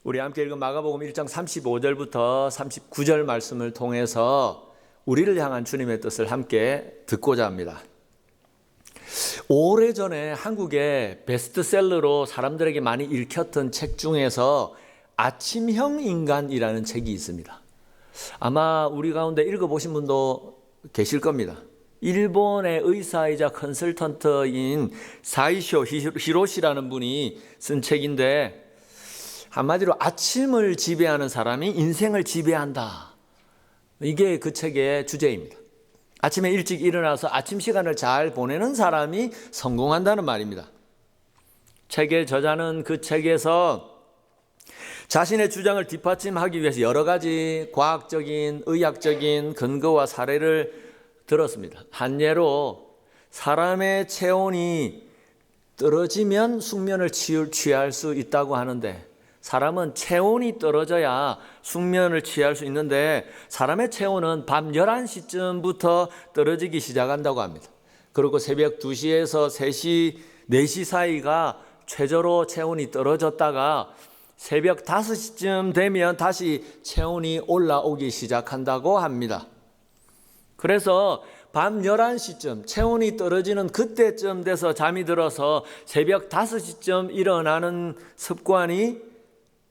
우리 함께 읽은 마가복음 1장 35절부터 39절 말씀을 통해서 우리를 향한 주님의 뜻을 함께 듣고자 합니다. 오래전에 한국의 베스트셀러로 사람들에게 많이 읽혔던 책 중에서 아침형 인간이라는 책이 있습니다. 아마 우리 가운데 읽어보신 분도 계실 겁니다. 일본의 의사이자 컨설턴트인 사이쇼 히로시라는 분이 쓴 책인데, 한마디로 아침을 지배하는 사람이 인생을 지배한다. 이게 그 책의 주제입니다. 아침에 일찍 일어나서 아침 시간을 잘 보내는 사람이 성공한다는 말입니다. 책의 저자는 그 책에서 자신의 주장을 뒷받침하기 위해서 여러 가지 과학적인, 의학적인 근거와 사례를 들었습니다. 한 예로 사람의 체온이 떨어지면 숙면을 취할 수 있다고 하는데, 사람은 체온이 떨어져야 숙면을 취할 수 있는데 사람의 체온은 밤 11시쯤부터 떨어지기 시작한다고 합니다. 그리고 새벽 2시에서 3시, 4시 사이가 최저로 체온이 떨어졌다가 새벽 5시쯤 되면 다시 체온이 올라오기 시작한다고 합니다. 그래서 밤 11시쯤 체온이 떨어지는 그때쯤 돼서 잠이 들어서 새벽 5시쯤 일어나는 습관이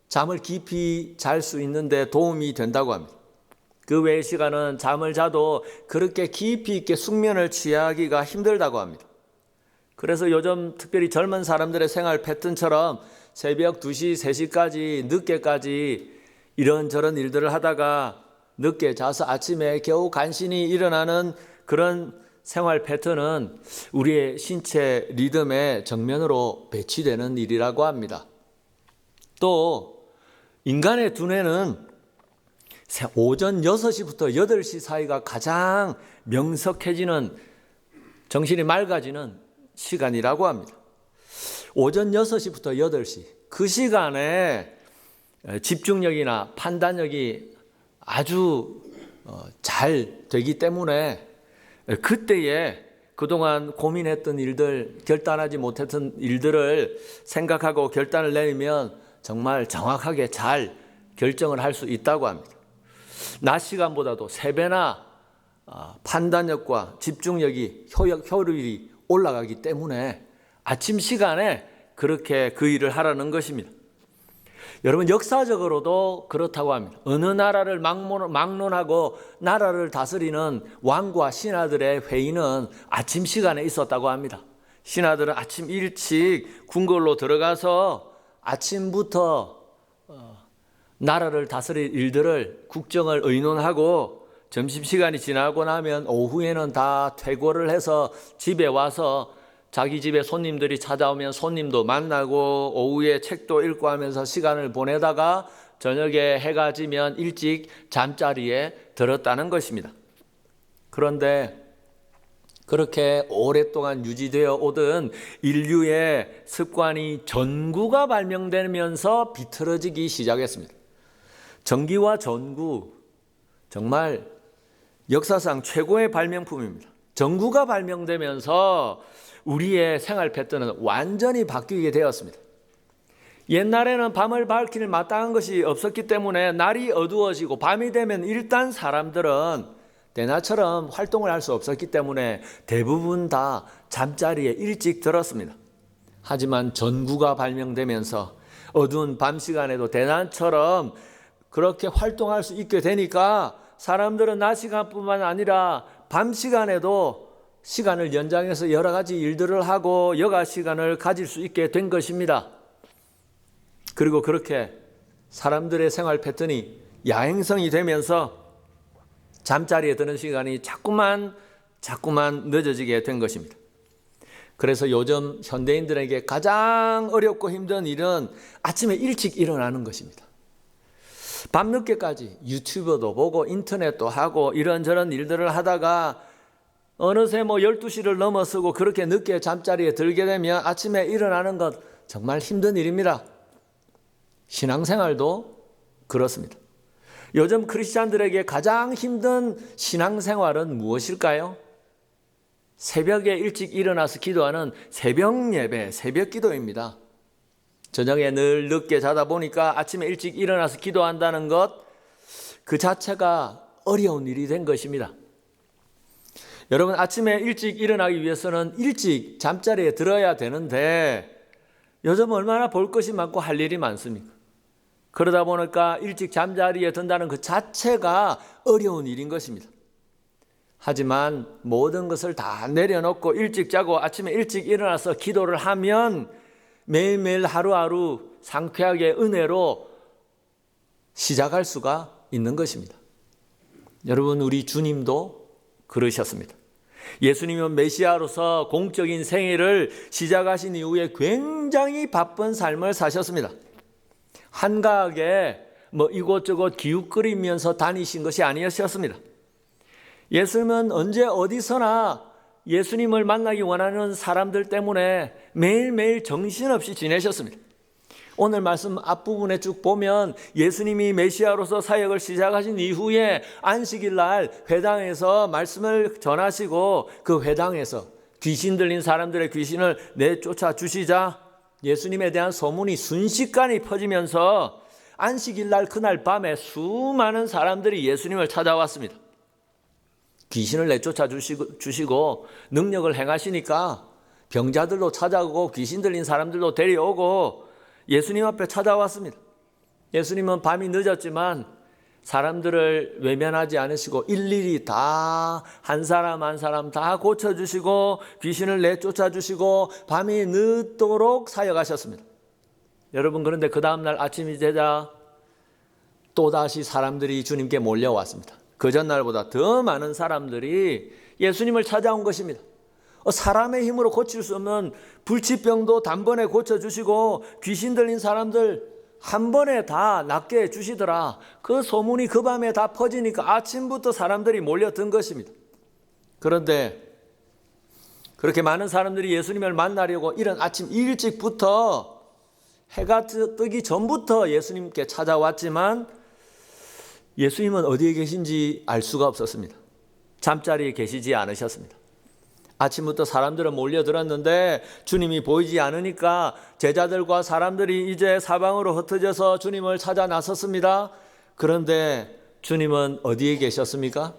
잠을 깊이 잘 수 있는데 도움이 된다고 합니다. 그 외의 시간은 잠을 자도 그렇게 깊이 있게 숙면을 취하기가 힘들다고 합니다. 그래서 요즘 특별히 젊은 사람들의 생활 패턴처럼 새벽 2시, 3시까지 늦게까지 이런저런 일들을 하다가 늦게 자서 아침에 겨우 간신히 일어나는 그런 생활 패턴은 우리의 신체 리듬의 정면으로 배치되는 일이라고 합니다. 또 인간의 두뇌는 오전 6시부터 8시 사이가 가장 명석해지는, 정신이 맑아지는 시간이라고 합니다. 오전 6시부터 8시, 그 시간에 집중력이나 판단력이 아주 잘 되기 때문에 그때에 그동안 고민했던 일들, 결단하지 못했던 일들을 생각하고 결단을 내리면 정말 정확하게 잘 결정을 할 수 있다고 합니다. 낮 시간보다도 3배나 판단력과 집중력이, 효율이 올라가기 때문에 아침 시간에 그렇게 그 일을 하라는 것입니다. 여러분, 역사적으로도 그렇다고 합니다. 어느 나라를 막론하고 나라를 다스리는 왕과 신하들의 회의는 아침 시간에 있었다고 합니다. 신하들은 아침 일찍 궁궐로 들어가서 아침부터 나라를 다스릴 일들을, 국정을 의논하고 점심시간이 지나고 나면 오후에는 다 퇴고를 해서 집에 와서 자기 집에 손님들이 찾아오면 손님도 만나고 오후에 책도 읽고 하면서 시간을 보내다가 저녁에 해가 지면 일찍 잠자리에 들었다는 것입니다. 그런데 그렇게 오랫동안 유지되어 오던 인류의 습관이 전구가 발명되면서 비틀어지기 시작했습니다. 전기와 전구, 정말 역사상 최고의 발명품입니다. 전구가 발명되면서 우리의 생활 패턴은 완전히 바뀌게 되었습니다. 옛날에는 밤을 밝힐 마땅한 것이 없었기 때문에 날이 어두워지고 밤이 되면 일단 사람들은 대낮처럼 활동을 할 수 없었기 때문에 대부분 다 잠자리에 일찍 들었습니다. 하지만 전구가 발명되면서 어두운 밤 시간에도 대낮처럼 그렇게 활동할 수 있게 되니까 사람들은 낮 시간뿐만 아니라 밤 시간에도 시간을 연장해서 여러 가지 일들을 하고 여가 시간을 가질 수 있게 된 것입니다. 그리고 그렇게 사람들의 생활 패턴이 야행성이 되면서 잠자리에 드는 시간이 자꾸만 늦어지게 된 것입니다. 그래서 요즘 현대인들에게 가장 어렵고 힘든 일은 아침에 일찍 일어나는 것입니다. 밤늦게까지 유튜브도 보고 인터넷도 하고 이런저런 일들을 하다가 어느새 12시를 넘어서고 그렇게 늦게 잠자리에 들게 되면 아침에 일어나는 것 정말 힘든 일입니다. 신앙생활도 그렇습니다. 요즘 크리스찬들에게 가장 힘든 신앙생활은 무엇일까요? 새벽에 일찍 일어나서 기도하는 새벽 예배, 새벽 기도입니다. 저녁에 늘 늦게 자다 보니까 아침에 일찍 일어나서 기도한다는 것, 그 자체가 어려운 일이 된 것입니다. 여러분, 아침에 일찍 일어나기 위해서는 일찍 잠자리에 들어야 되는데 요즘 얼마나 볼 것이 많고 할 일이 많습니까? 그러다 보니까 일찍 잠자리에 든다는 그 자체가 어려운 일인 것입니다. 하지만 모든 것을 다 내려놓고 일찍 자고 아침에 일찍 일어나서 기도를 하면 매일매일 하루하루 상쾌하게 은혜로 시작할 수가 있는 것입니다. 여러분, 우리 주님도 그러셨습니다. 예수님은 메시아로서 공적인 생애를 시작하신 이후에 굉장히 바쁜 삶을 사셨습니다. 한가하게 이곳저곳 기웃거리면서 다니신 것이 아니었습니다. 예수님은 언제 어디서나 예수님을 만나기 원하는 사람들 때문에 매일매일 정신없이 지내셨습니다. 오늘 말씀 앞부분에 쭉 보면 예수님이 메시아로서 사역을 시작하신 이후에 안식일 날 회당에서 말씀을 전하시고 그 회당에서 귀신 들린 사람들의 귀신을 내쫓아 주시자 예수님에 대한 소문이 순식간에 퍼지면서 안식일 날 그날 밤에 수많은 사람들이 예수님을 찾아왔습니다. 귀신을 내쫓아 주시고 능력을 행하시니까 병자들도 찾아오고 귀신 들린 사람들도 데려오고 예수님 앞에 찾아왔습니다. 예수님은 밤이 늦었지만 사람들을 외면하지 않으시고 일일이 다 한 사람 한 사람 다 고쳐주시고 귀신을 내쫓아 주시고 밤이 늦도록 사역하셨습니다. 여러분, 그런데 그 다음날 아침이 되자 또다시 사람들이 주님께 몰려왔습니다. 그 전날보다 더 많은 사람들이 예수님을 찾아온 것입니다. 사람의 힘으로 고칠 수 없는 불치병도 단번에 고쳐주시고 귀신 들린 사람들 한 번에 다 낫게 해주시더라. 그 소문이 그 밤에 다 퍼지니까 아침부터 사람들이 몰려든 것입니다. 그런데 그렇게 많은 사람들이 예수님을 만나려고 이른 아침 일찍부터 해가 뜨기 전부터 예수님께 찾아왔지만 예수님은 어디에 계신지 알 수가 없었습니다. 잠자리에 계시지 않으셨습니다. 아침부터 사람들은 몰려들었는데 주님이 보이지 않으니까 제자들과 사람들이 이제 사방으로 흩어져서 주님을 찾아 나섰습니다. 그런데 주님은 어디에 계셨습니까?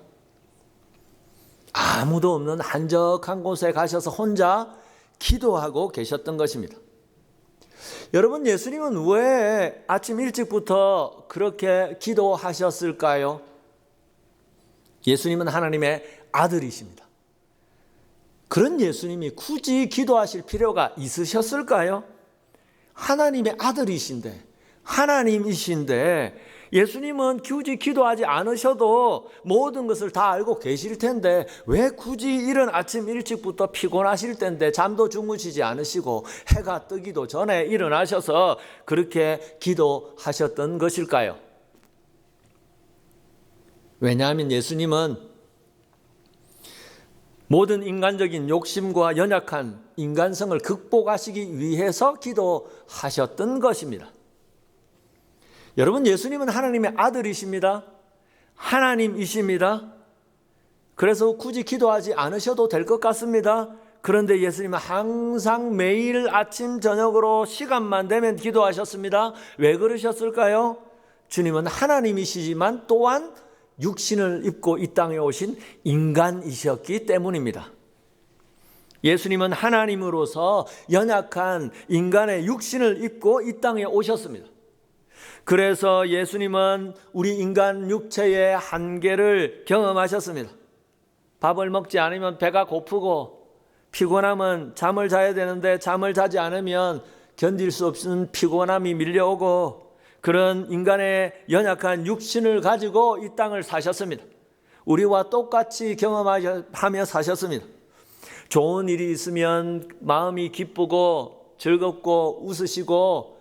아무도 없는 한적한 곳에 가셔서 혼자 기도하고 계셨던 것입니다. 여러분, 예수님은 왜 아침 일찍부터 그렇게 기도하셨을까요? 예수님은 하나님의 아들이십니다. 그런 예수님이 굳이 기도하실 필요가 있으셨을까요? 하나님의 아들이신데, 하나님이신데 예수님은 굳이 기도하지 않으셔도 모든 것을 다 알고 계실 텐데 왜 굳이 이른 아침 일찍부터 피곤하실 텐데 잠도 주무시지 않으시고 해가 뜨기도 전에 일어나셔서 그렇게 기도하셨던 것일까요? 왜냐하면 예수님은 모든 인간적인 욕심과 연약한 인간성을 극복하시기 위해서 기도하셨던 것입니다. 여러분, 예수님은 하나님의 아들이십니다. 하나님이십니다. 그래서 굳이 기도하지 않으셔도 될 것 같습니다. 그런데 예수님은 항상 매일 아침 저녁으로 시간만 되면 기도하셨습니다. 왜 그러셨을까요? 주님은 하나님이시지만 또한 육신을 입고 이 땅에 오신 인간이셨기 때문입니다. 예수님은 하나님으로서 연약한 인간의 육신을 입고 이 땅에 오셨습니다. 그래서 예수님은 우리 인간 육체의 한계를 경험하셨습니다. 밥을 먹지 않으면 배가 고프고 피곤하면 잠을 자야 되는데 잠을 자지 않으면 견딜 수 없는 피곤함이 밀려오고 그런 인간의 연약한 육신을 가지고 이 땅을 사셨습니다. 우리와 똑같이 경험하며 사셨습니다. 좋은 일이 있으면 마음이 기쁘고 즐겁고 웃으시고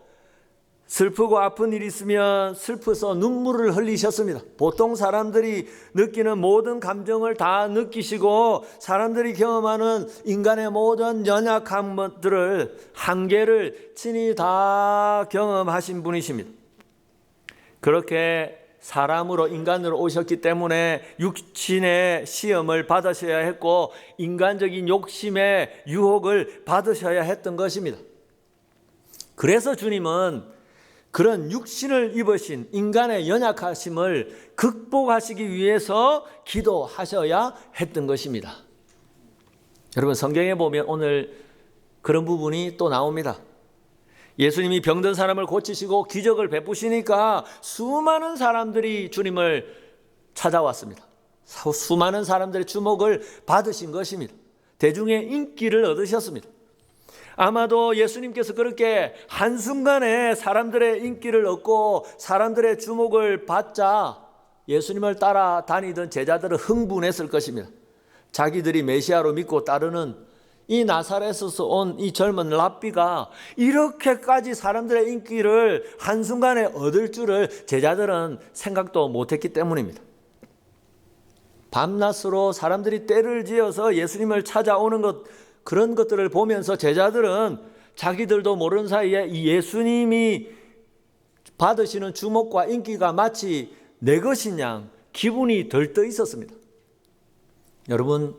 슬프고 아픈 일이 있으면 슬퍼서 눈물을 흘리셨습니다. 보통 사람들이 느끼는 모든 감정을 다 느끼시고 사람들이 경험하는 인간의 모든 연약함들을 한계를 친히 다 경험하신 분이십니다. 그렇게 사람으로 인간으로 오셨기 때문에 육신의 시험을 받으셔야 했고 인간적인 욕심의 유혹을 받으셔야 했던 것입니다. 그래서 주님은 그런 육신을 입으신 인간의 연약하심을 극복하시기 위해서 기도하셔야 했던 것입니다. 여러분, 성경에 보면 오늘 그런 부분이 또 나옵니다. 예수님이 병든 사람을 고치시고 기적을 베푸시니까 수많은 사람들이 주님을 찾아왔습니다. 수많은 사람들의 주목을 받으신 것입니다. 대중의 인기를 얻으셨습니다. 아마도 예수님께서 그렇게 한순간에 사람들의 인기를 얻고 사람들의 주목을 받자 예수님을 따라다니던 제자들은 흥분했을 것입니다. 자기들이 메시아로 믿고 따르는 이 나사렛에서 온 이 젊은 랍비가 이렇게까지 사람들의 인기를 한순간에 얻을 줄을 제자들은 생각도 못했기 때문입니다. 밤낮으로 사람들이 때를 지어서 예수님을 찾아오는 것, 그런 것들을 보면서 제자들은 자기들도 모르는 사이에 이 예수님이 받으시는 주목과 인기가 마치 내 것인 양 기분이 들떠 있었습니다. 여러분,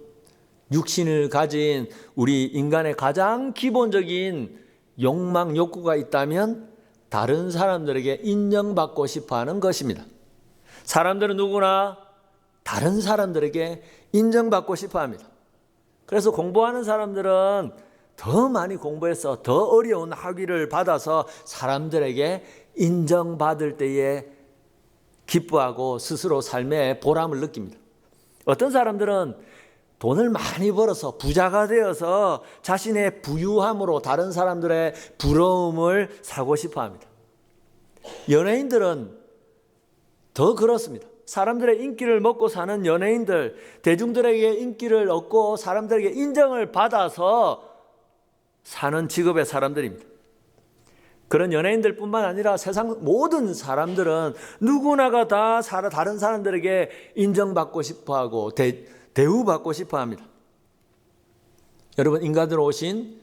육신을 가진 우리 인간의 가장 기본적인 욕망, 욕구가 있다면 다른 사람들에게 인정받고 싶어 하는 것입니다. 사람들은 누구나 다른 사람들에게 인정받고 싶어 합니다. 그래서 공부하는 사람들은 더 많이 공부해서 더 어려운 학위를 받아서 사람들에게 인정받을 때에 기뻐하고 스스로 삶의 보람을 느낍니다. 어떤 사람들은 돈을 많이 벌어서 부자가 되어서 자신의 부유함으로 다른 사람들의 부러움을 사고 싶어 합니다. 연예인들은 더 그렇습니다. 사람들의 인기를 먹고 사는 연예인들, 대중들에게 인기를 얻고 사람들에게 인정을 받아서 사는 직업의 사람들입니다. 그런 연예인들뿐만 아니라 세상 모든 사람들은 누구나가 다 다른 사람들에게 인정받고 싶어하고 대우받고 싶어합니다. 여러분, 인간으로 오신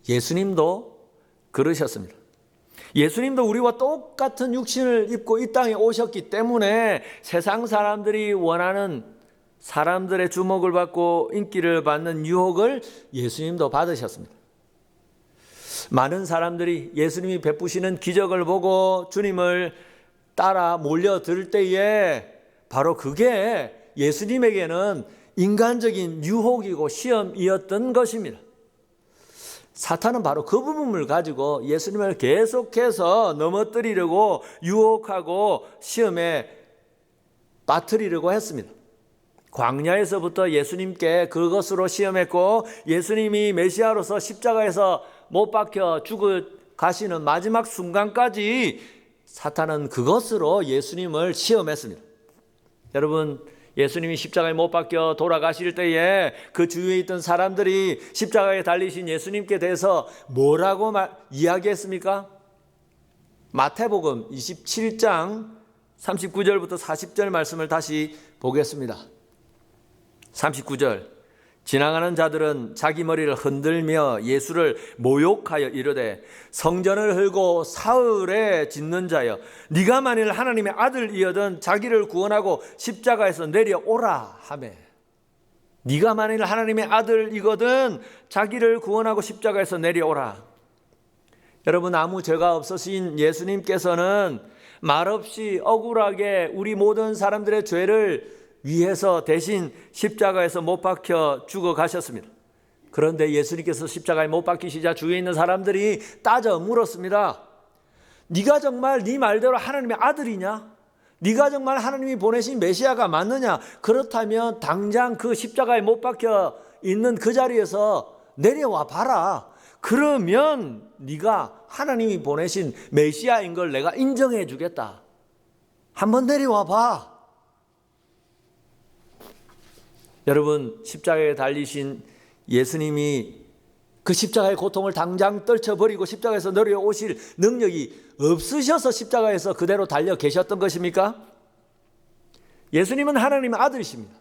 예수님도 그러셨습니다. 예수님도 우리와 똑같은 육신을 입고 이 땅에 오셨기 때문에 세상 사람들이 원하는 사람들의 주목을 받고 인기를 받는 유혹을 예수님도 받으셨습니다. 많은 사람들이 예수님이 베푸시는 기적을 보고 주님을 따라 몰려들 때에 바로 그게 예수님에게는 인간적인 유혹이고 시험이었던 것입니다. 사탄은 바로 그 부분을 가지고 예수님을 계속해서 넘어뜨리려고 유혹하고 시험에 빠뜨리려고 했습니다. 광야에서부터 예수님께 그것으로 시험했고 예수님이 메시아로서 십자가에서 못 박혀 죽어 가시는 마지막 순간까지 사탄은 그것으로 예수님을 시험했습니다. 여러분, 예수님이 십자가에 못 박혀 돌아가실 때에 그 주위에 있던 사람들이 십자가에 달리신 예수님께 대해서 뭐라고 이야기했습니까? 마태복음 27장 39절부터 40절 말씀을 다시 보겠습니다. 39절, 지나가는 자들은 자기 머리를 흔들며 예수를 모욕하여 이르되 성전을 헐고 사흘에 짓는 자여, 네가 만일 하나님의 아들이거든 자기를 구원하고 십자가에서 내려오라 하매. 네가 만일 하나님의 아들이거든 자기를 구원하고 십자가에서 내려오라. 여러분, 아무 죄가 없으신 예수님께서는 말없이 억울하게 우리 모든 사람들의 죄를 위해서 대신 십자가에서 못 박혀 죽어 가셨습니다. 그런데 예수님께서 십자가에 못 박히시자 주위에 있는 사람들이 따져 물었습니다. 네가 정말 네 말대로 하나님의 아들이냐? 네가 정말 하나님이 보내신 메시아가 맞느냐? 그렇다면 당장 그 십자가에 못 박혀 있는 그 자리에서 내려와 봐라. 그러면 네가 하나님이 보내신 메시아인 걸 내가 인정해 주겠다. 한번 내려와 봐. 여러분, 십자가에 달리신 예수님이 그 십자가의 고통을 당장 떨쳐버리고 십자가에서 내려오실 능력이 없으셔서 십자가에서 그대로 달려 계셨던 것입니까? 예수님은 하나님의 아들이십니다.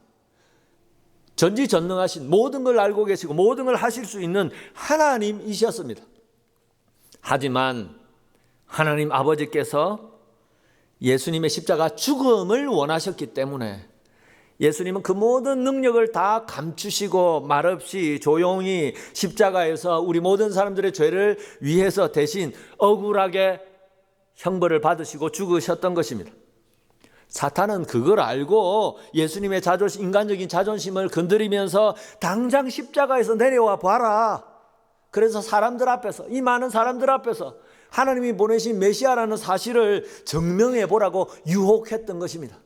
전지전능하신, 모든 걸 알고 계시고 모든 걸 하실 수 있는 하나님이셨습니다. 하지만 하나님 아버지께서 예수님의 십자가 죽음을 원하셨기 때문에 예수님은 그 모든 능력을 다 감추시고 말없이 조용히 십자가에서 우리 모든 사람들의 죄를 위해서 대신 억울하게 형벌을 받으시고 죽으셨던 것입니다. 사탄은 그걸 알고 예수님의 인간적인 자존심을 건드리면서 당장 십자가에서 내려와 봐라. 그래서 사람들 앞에서, 이 많은 사람들 앞에서 하나님이 보내신 메시아라는 사실을 증명해 보라고 유혹했던 것입니다.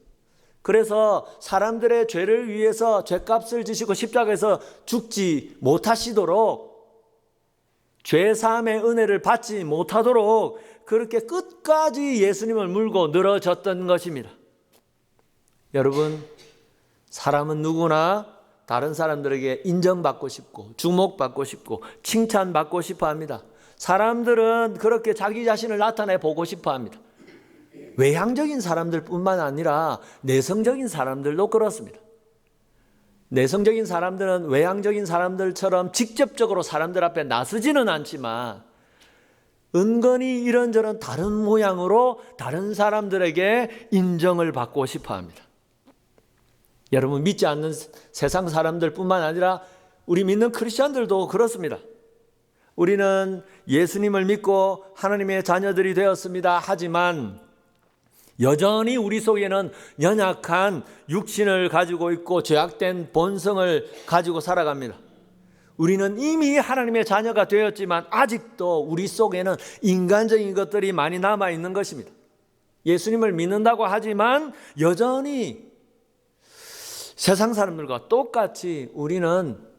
그래서 사람들의 죄를 위해서 죄값을 지시고 십자가에서 죽지 못하시도록, 죄사함의 은혜를 받지 못하도록 그렇게 끝까지 예수님을 물고 늘어졌던 것입니다. 여러분, 사람은 누구나 다른 사람들에게 인정받고 싶고 주목받고 싶고 칭찬받고 싶어 합니다. 사람들은 그렇게 자기 자신을 나타내 보고 싶어 합니다. 외향적인 사람들뿐만 아니라 내성적인 사람들도 그렇습니다. 내성적인 사람들은 외향적인 사람들처럼 직접적으로 사람들 앞에 나서지는 않지만 은근히 이런저런 다른 모양으로 다른 사람들에게 인정을 받고 싶어 합니다. 여러분, 믿지 않는 세상 사람들뿐만 아니라 우리 믿는 크리스천들도 그렇습니다. 우리는 예수님을 믿고 하나님의 자녀들이 되었습니다. 하지만 여전히 우리 속에는 연약한 육신을 가지고 있고 죄악된 본성을 가지고 살아갑니다. 우리는 이미 하나님의 자녀가 되었지만 아직도 우리 속에는 인간적인 것들이 많이 남아있는 것입니다. 예수님을 믿는다고 하지만 여전히 세상 사람들과 똑같이 우리는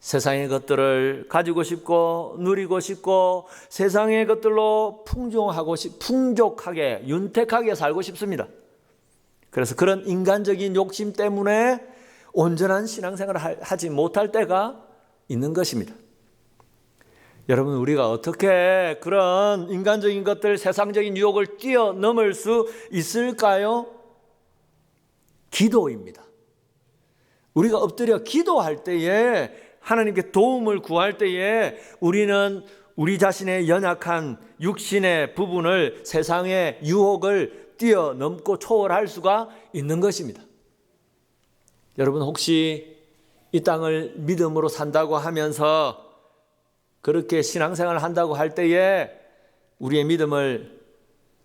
세상의 것들을 가지고 싶고 누리고 싶고 세상의 것들로 풍족하게 윤택하게 살고 싶습니다. 그래서 그런 인간적인 욕심 때문에 온전한 신앙생활을 하지 못할 때가 있는 것입니다. 여러분, 우리가 어떻게 그런 인간적인 것들, 세상적인 유혹을 뛰어넘을 수 있을까요? 기도입니다. 우리가 엎드려 기도할 때에, 하나님께 도움을 구할 때에 우리는 우리 자신의 연약한 육신의 부분을, 세상의 유혹을 뛰어넘고 초월할 수가 있는 것입니다. 여러분, 혹시 이 땅을 믿음으로 산다고 하면서 그렇게 신앙생활을 한다고 할 때에 우리의 믿음을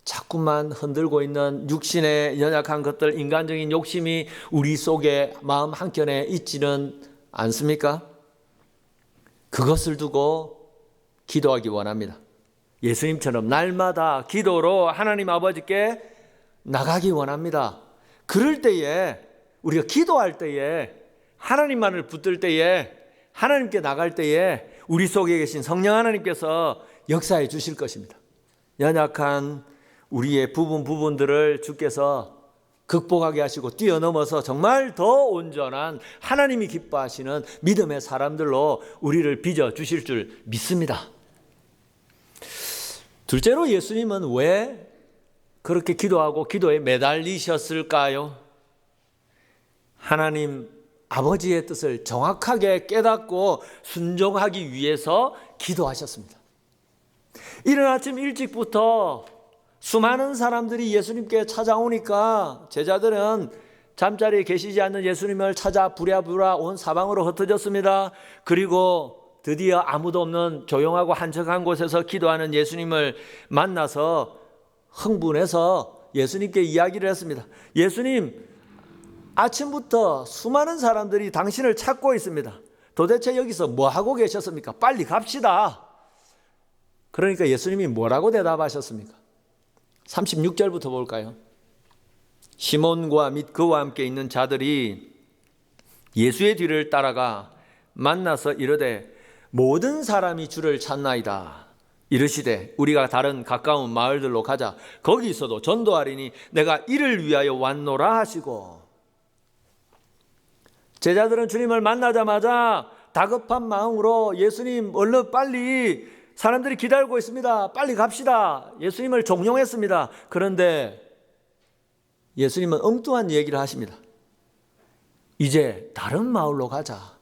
자꾸만 흔들고 있는 육신의 연약한 것들, 인간적인 욕심이 우리 속에 마음 한켠에 있지는 않습니까? 그것을 두고 기도하기 원합니다. 예수님처럼 날마다 기도로 하나님 아버지께 나가기 원합니다. 그럴 때에, 우리가 기도할 때에, 하나님만을 붙들 때에, 하나님께 나갈 때에 우리 속에 계신 성령 하나님께서 역사해 주실 것입니다. 연약한 우리의 부분들을 주께서 극복하게 하시고 뛰어넘어서 정말 더 온전한 하나님이 기뻐하시는 믿음의 사람들로 우리를 빚어주실 줄 믿습니다. 둘째로, 예수님은 왜 그렇게 기도하고 기도에 매달리셨을까요? 하나님 아버지의 뜻을 정확하게 깨닫고 순종하기 위해서 기도하셨습니다. 이른 아침 일찍부터 수많은 사람들이 예수님께 찾아오니까 제자들은 잠자리에 계시지 않는 예수님을 찾아 부랴부랴 온 사방으로 흩어졌습니다. 그리고 드디어 아무도 없는 조용하고 한적한 곳에서 기도하는 예수님을 만나서 흥분해서 예수님께 이야기를 했습니다. 예수님, 아침부터 수많은 사람들이 당신을 찾고 있습니다. 도대체 여기서 뭐 하고 계셨습니까? 빨리 갑시다. 그러니까 예수님이 뭐라고 대답하셨습니까? 36절부터 볼까요? 시몬과 및 그와 함께 있는 자들이 예수의 뒤를 따라가 만나서 이르되 모든 사람이 주를 찾나이다. 이르시되 우리가 다른 가까운 마을들로 가자. 거기서도 전도하리니 내가 이를 위하여 왔노라 하시고. 제자들은 주님을 만나자마자 다급한 마음으로 예수님, 얼른 빨리, 사람들이 기다리고 있습니다. 빨리 갑시다. 예수님을 종용했습니다. 그런데 예수님은 엉뚱한 얘기를 하십니다. 이제 다른 마을로 가자.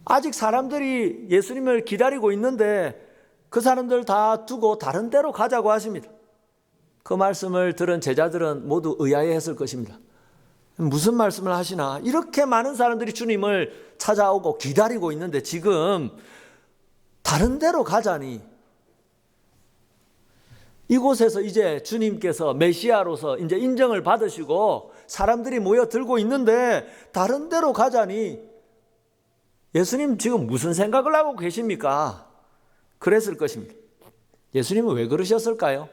아직 사람들이 예수님을 기다리고 있는데 그 사람들 다 두고 다른 데로 가자고 하십니다. 그 말씀을 들은 제자들은 모두 의아해했을 것입니다. 무슨 말씀을 하시나? 이렇게 많은 사람들이 주님을 찾아오고 기다리고 있는데 지금 다른 데로 가자니, 이곳에서 이제 주님께서 메시아로서 이제 인정을 받으시고 사람들이 모여들고 있는데 다른 데로 가자니 예수님 지금 무슨 생각을 하고 계십니까? 그랬을 것입니다. 예수님은 왜 그러셨을까요?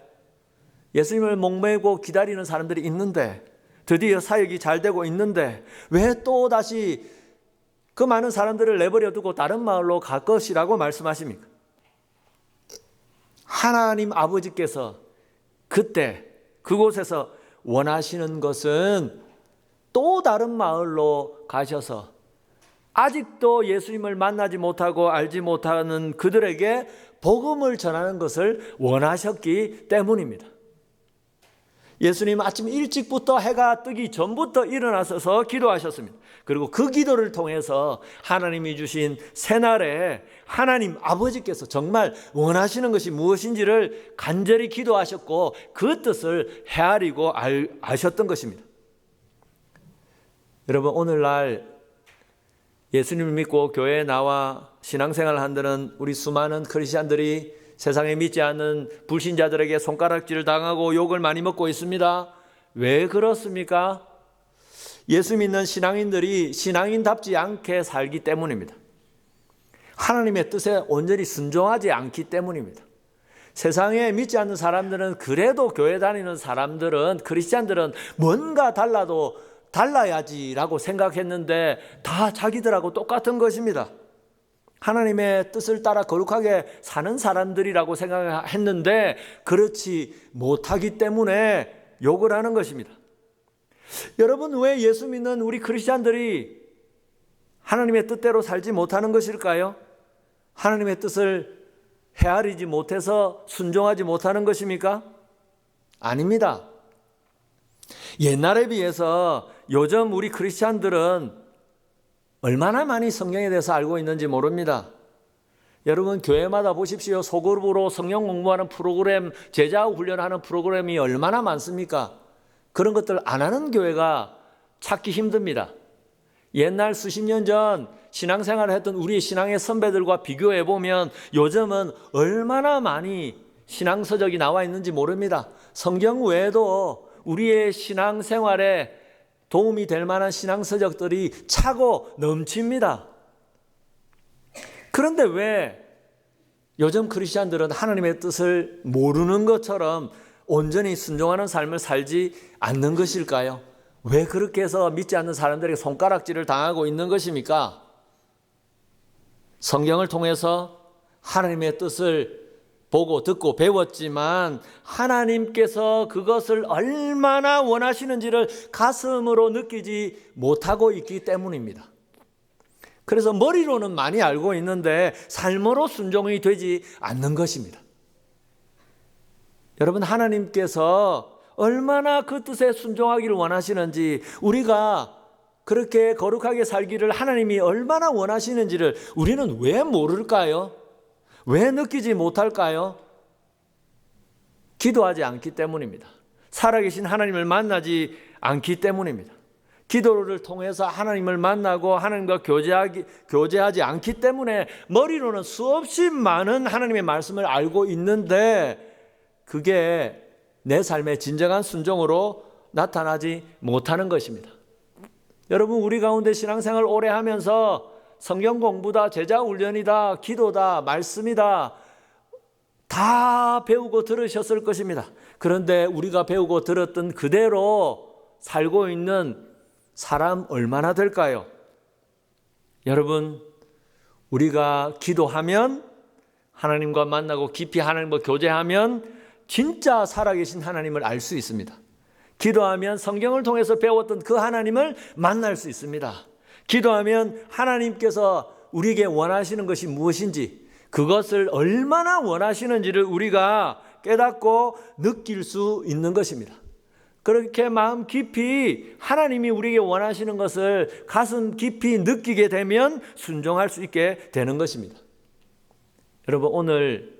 예수님을 목매고 기다리는 사람들이 있는데, 드디어 사역이 잘 되고 있는데 왜 또 다시 그 많은 사람들을 내버려 두고 다른 마을로 갈 것이라고 말씀하십니까? 하나님 아버지께서 그때 그곳에서 원하시는 것은 또 다른 마을로 가셔서 아직도 예수님을 만나지 못하고 알지 못하는 그들에게 복음을 전하는 것을 원하셨기 때문입니다. 예수님 아침 일찍부터 해가 뜨기 전부터 일어나셔서 기도하셨습니다. 그리고 그 기도를 통해서 하나님이 주신 새날에 하나님 아버지께서 정말 원하시는 것이 무엇인지를 간절히 기도하셨고 그 뜻을 헤아리고 아셨던 것입니다. 여러분, 오늘날 예수님을 믿고 교회에 나와 신앙생활을 한다는 우리 수많은 크리스찬들이 세상에 믿지 않는 불신자들에게 손가락질을 당하고 욕을 많이 먹고 있습니다. 왜 그렇습니까? 예수 믿는 신앙인들이 신앙인답지 않게 살기 때문입니다. 하나님의 뜻에 온전히 순종하지 않기 때문입니다. 세상에 믿지 않는 사람들은, 그래도 교회 다니는 사람들은, 크리스찬들은 뭔가 달라야지라고 생각했는데 다 자기들하고 똑같은 것입니다. 하나님의 뜻을 따라 거룩하게 사는 사람들이라고 생각했는데 그렇지 못하기 때문에 욕을 하는 것입니다. 여러분, 왜 예수 믿는 우리 크리스찬들이 하나님의 뜻대로 살지 못하는 것일까요? 하나님의 뜻을 헤아리지 못해서 순종하지 못하는 것입니까? 아닙니다. 옛날에 비해서 요즘 우리 크리스찬들은 얼마나 많이 성경에 대해서 알고 있는지 모릅니다. 여러분, 교회마다 보십시오. 소그룹으로 성경 공부하는 프로그램, 제자 훈련하는 프로그램이 얼마나 많습니까? 그런 것들 안 하는 교회가 찾기 힘듭니다. 옛날 수십 년 전 신앙생활을 했던 우리 신앙의 선배들과 비교해 보면 요즘은 얼마나 많이 신앙서적이 나와 있는지 모릅니다. 성경 외에도 우리의 신앙생활에 도움이 될 만한 신앙서적들이 차고 넘칩니다. 그런데 왜 요즘 크리스찬들은 하나님의 뜻을 모르는 것처럼 온전히 순종하는 삶을 살지 않는 것일까요? 왜 그렇게 해서 믿지 않는 사람들에게 손가락질을 당하고 있는 것입니까? 성경을 통해서 하나님의 뜻을 보고 듣고 배웠지만 하나님께서 그것을 얼마나 원하시는지를 가슴으로 느끼지 못하고 있기 때문입니다. 그래서 머리로는 많이 알고 있는데 삶으로 순종이 되지 않는 것입니다. 여러분, 하나님께서 얼마나 그 뜻에 순종하기를 원하시는지, 우리가 그렇게 거룩하게 살기를 하나님이 얼마나 원하시는지를 우리는 왜 모를까요? 왜 느끼지 못할까요? 기도하지 않기 때문입니다. 살아계신 하나님을 만나지 않기 때문입니다. 기도를 통해서 하나님을 만나고 하나님과 교제하지 않기 때문에 머리로는 수없이 많은 하나님의 말씀을 알고 있는데 그게 내 삶의 진정한 순종으로 나타나지 못하는 것입니다. 여러분, 우리 가운데 신앙생활 오래 하면서 성경 공부다, 제자 훈련이다, 기도다, 말씀이다 다 배우고 들으셨을 것입니다. 그런데 우리가 배우고 들었던 그대로 살고 있는 사람 얼마나 될까요? 여러분, 우리가 기도하면, 하나님과 만나고 깊이 하나님과 교제하면 진짜 살아계신 하나님을 알 수 있습니다. 기도하면 성경을 통해서 배웠던 그 하나님을 만날 수 있습니다. 기도하면 하나님께서 우리에게 원하시는 것이 무엇인지, 그것을 얼마나 원하시는지를 우리가 깨닫고 느낄 수 있는 것입니다. 그렇게 마음 깊이 하나님이 우리에게 원하시는 것을 가슴 깊이 느끼게 되면 순종할 수 있게 되는 것입니다. 여러분, 오늘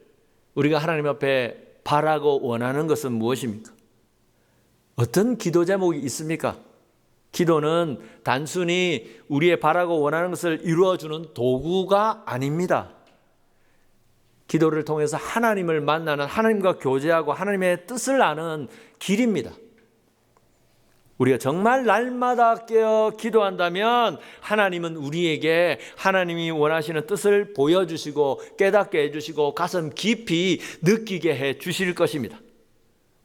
우리가 하나님 앞에 바라고 원하는 것은 무엇입니까? 어떤 기도 제목이 있습니까? 기도는 단순히 우리의 바라고 원하는 것을 이루어주는 도구가 아닙니다. 기도를 통해서 하나님을 만나는, 하나님과 교제하고 하나님의 뜻을 아는 길입니다. 우리가 정말 날마다 깨어 기도한다면 하나님은 우리에게 하나님이 원하시는 뜻을 보여주시고 깨닫게 해주시고 가슴 깊이 느끼게 해 주실 것입니다.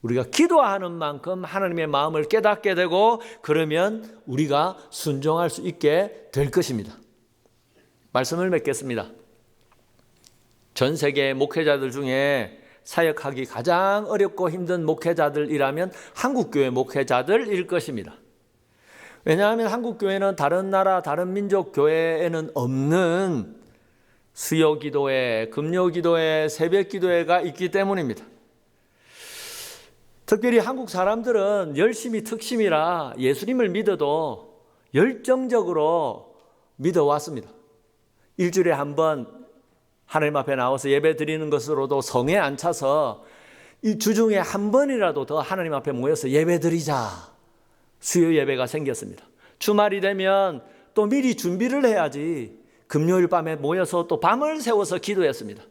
우리가 기도하는 만큼 하나님의 마음을 깨닫게 되고 그러면 우리가 순종할 수 있게 될 것입니다. 말씀을 맺겠습니다. 전 세계 목회자들 중에 사역하기 가장 어렵고 힘든 목회자들이라면 한국교회 목회자들일 것입니다. 왜냐하면 한국교회는 다른 나라, 다른 민족 교회에는 없는 수요기도회, 금요기도회, 새벽기도회가 있기 때문입니다. 특별히 한국 사람들은 열심히 특심이라 예수님을 믿어도 열정적으로 믿어왔습니다. 일주일에 한 번 하나님 앞에 나와서 예배 드리는 것으로도 성에 안 차서 이 주중에 한 번이라도 더 하나님 앞에 모여서 예배 드리자 수요 예배가 생겼습니다. 주말이 되면 또 미리 준비를 해야지 금요일 밤에 모여서 또 밤을 새워서 기도했습니다.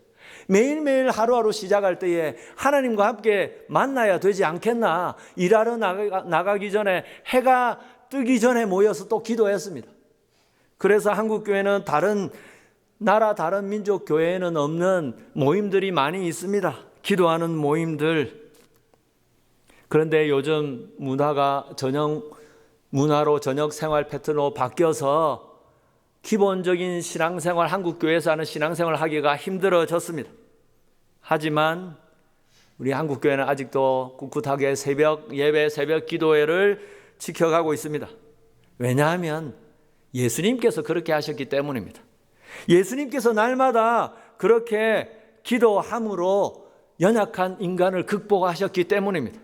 매일매일 하루하루 시작할 때에 하나님과 함께 만나야 되지 않겠나. 일하러 나가기 전에 해가 뜨기 전에 모여서 또 기도했습니다. 그래서 한국교회는 다른 나라 다른 민족 교회에는 없는 모임들이 많이 있습니다. 기도하는 모임들. 그런데 요즘 문화가 문화로 저녁 생활 패턴으로 바뀌어서 기본적인 신앙생활, 한국교회에서 하는 신앙생활 하기가 힘들어졌습니다. 하지만 우리 한국교회는 아직도 꿋꿋하게 새벽 예배, 새벽 기도회를 지켜가고 있습니다. 왜냐하면 예수님께서 그렇게 하셨기 때문입니다. 예수님께서 날마다 그렇게 기도함으로 연약한 인간을 극복하셨기 때문입니다.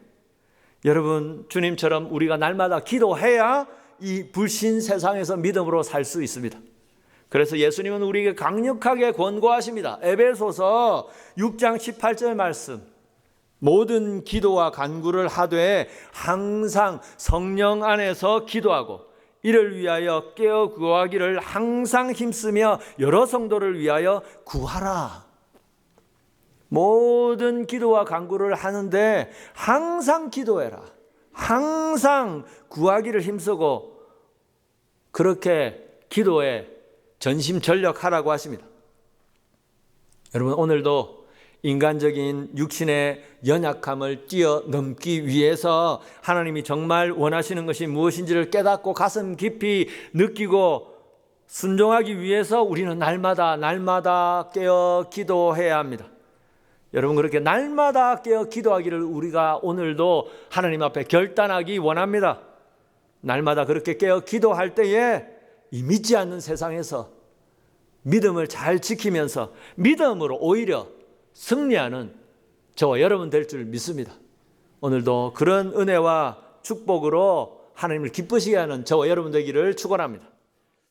여러분, 주님처럼 우리가 날마다 기도해야 이 불신 세상에서 믿음으로 살 수 있습니다. 그래서 예수님은 우리에게 강력하게 권고하십니다. 에베소서 6장 18절 말씀. 모든 기도와 간구를 하되 항상 성령 안에서 기도하고 이를 위하여 깨어 구하기를 항상 힘쓰며 여러 성도를 위하여 구하라. 모든 기도와 간구를 하는데 항상 기도해라. 항상 구하기를 힘쓰고 그렇게 기도에 전심전력하라고 하십니다. 여러분, 오늘도 인간적인 육신의 연약함을 뛰어넘기 위해서 하나님이 정말 원하시는 것이 무엇인지를 깨닫고 가슴 깊이 느끼고 순종하기 위해서 우리는 날마다 깨어 기도해야 합니다. 여러분, 그렇게 날마다 깨어 기도하기를 우리가 오늘도 하나님 앞에 결단하기 원합니다. 날마다 그렇게 깨어 기도할 때에 이 믿지 않는 세상에서 믿음을 잘 지키면서 믿음으로 오히려 승리하는 저와 여러분 될 줄 믿습니다. 오늘도 그런 은혜와 축복으로 하나님을 기쁘시게 하는 저와 여러분 되기를 축원합니다.